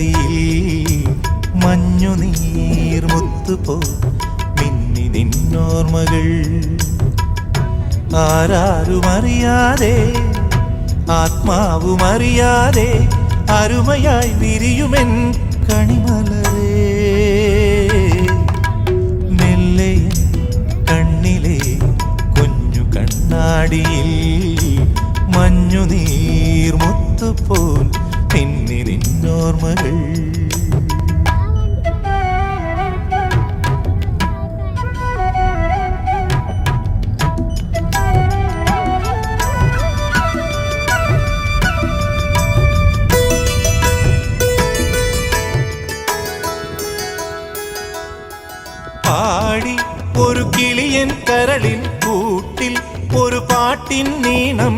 കണ്ണാടിയിൽ മഞ്ഞുനീർമുത്തുപോ മിന്നി നിന്നോർമ്മകൾ. ആരാരുമറിയാതെ ആത്മാവുമറിയാതെ അരുമയായി വിരിയുമെൻ കണിമലരേ. മെല്ലെ കണ്ണിലെ കുഞ്ഞു കണ്ണാടിയിൽ മഞ്ഞുനീർമുത്തുപോൽ മിന്നി നിന്നോർമ്മകൾ. പാടി ഒരു കിളിയൻ കരളിൻ കൂട്ടിൽ ഒരു പാട്ടിൻ നീണം